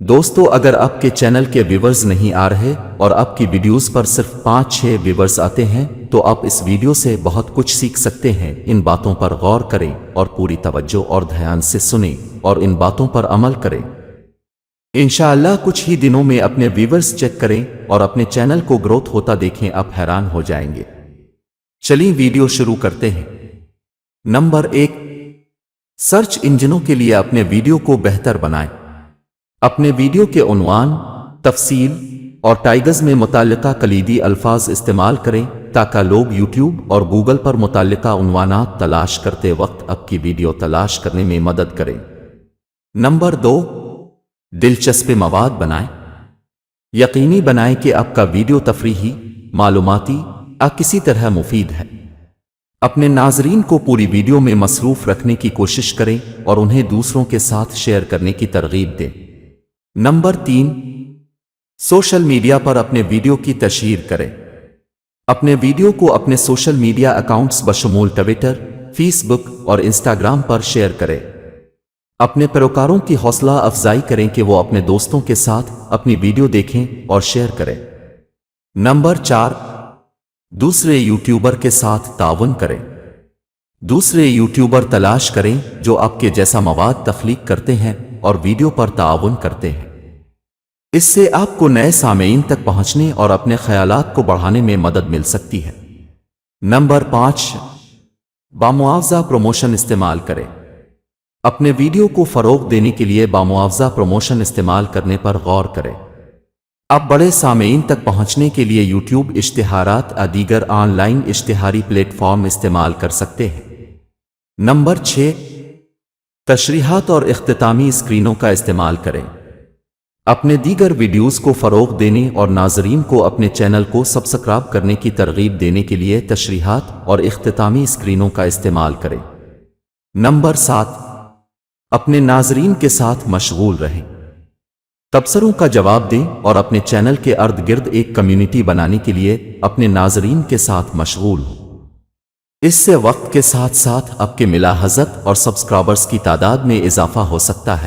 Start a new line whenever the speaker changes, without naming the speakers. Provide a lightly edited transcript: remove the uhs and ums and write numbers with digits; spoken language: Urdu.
دوستو اگر آپ کے چینل کے ویورز نہیں آ رہے اور آپ کی ویڈیوز پر صرف 5-6 ویورز آتے ہیں تو آپ اس ویڈیو سے بہت کچھ سیکھ سکتے ہیں۔ ان باتوں پر غور کریں اور پوری توجہ اور دھیان سے سنیں اور ان باتوں پر عمل کریں۔ انشاءاللہ کچھ ہی دنوں میں اپنے ویورز چیک کریں اور اپنے چینل کو گروتھ ہوتا دیکھیں، آپ حیران ہو جائیں گے۔ چلیں ویڈیو شروع کرتے ہیں۔ نمبر 1، سرچ انجنوں کے لیے اپنے ویڈیو کو بہتر بنائیں۔ اپنے ویڈیو کے عنوان، تفصیل اور ٹیگز میں متعلقہ کلیدی الفاظ استعمال کریں تاکہ لوگ یوٹیوب اور گوگل پر متعلقہ عنوانات تلاش کرتے وقت آپ کی ویڈیو تلاش کرنے میں مدد کریں۔ نمبر 2، دلچسپ مواد بنائیں۔ یقینی بنائیں کہ آپ کا ویڈیو تفریحی، معلوماتی یا کسی طرح مفید ہے۔ اپنے ناظرین کو پوری ویڈیو میں مصروف رکھنے کی کوشش کریں اور انہیں دوسروں کے ساتھ شیئر کرنے کی ترغیب دیں۔ نمبر 3، سوشل میڈیا پر اپنے ویڈیو کی تشہیر کریں۔ اپنے ویڈیو کو اپنے سوشل میڈیا اکاؤنٹس بشمول ٹویٹر، فیس بک اور انسٹاگرام پر شیئر کریں۔ اپنے پیروکاروں کی حوصلہ افزائی کریں کہ وہ اپنے دوستوں کے ساتھ اپنی ویڈیو دیکھیں اور شیئر کریں۔ نمبر 4، دوسرے یوٹیوبر کے ساتھ تعاون کریں۔ دوسرے یوٹیوبر تلاش کریں جو آپ کے جیسا مواد تخلیق کرتے ہیں اور ویڈیو پر تعاون کرتے ہیں۔ اس سے آپ کو نئے سامعین تک پہنچنے اور اپنے خیالات کو بڑھانے میں مدد مل سکتی ہے۔ نمبر 5، بامعاوضہ پروموشن استعمال کریں۔ اپنے ویڈیو کو فروغ دینے کے لیے بامعاوضہ پروموشن استعمال کرنے پر غور کریں۔ آپ بڑے سامعین تک پہنچنے کے لیے یوٹیوب اشتہارات یا دیگر آن لائن اشتہاری پلیٹ فارم استعمال کر سکتے ہیں۔ نمبر 6، تشریحات اور اختتامی اسکرینوں کا استعمال کریں۔ اپنے دیگر ویڈیوز کو فروغ دینے اور ناظرین کو اپنے چینل کو سبسکرائب کرنے کی ترغیب دینے کے لیے تشریحات اور اختتامی اسکرینوں کا استعمال کریں۔ نمبر 7، اپنے ناظرین کے ساتھ مشغول رہیں۔ تبصروں کا جواب دیں اور اپنے چینل کے ارد گرد ایک کمیونٹی بنانے کے لیے اپنے ناظرین کے ساتھ مشغول ہوں۔ اس سے وقت کے ساتھ ساتھ آپ کے ملاحظت اور سبسکرائبرز کی تعداد میں اضافہ ہو سکتا ہے۔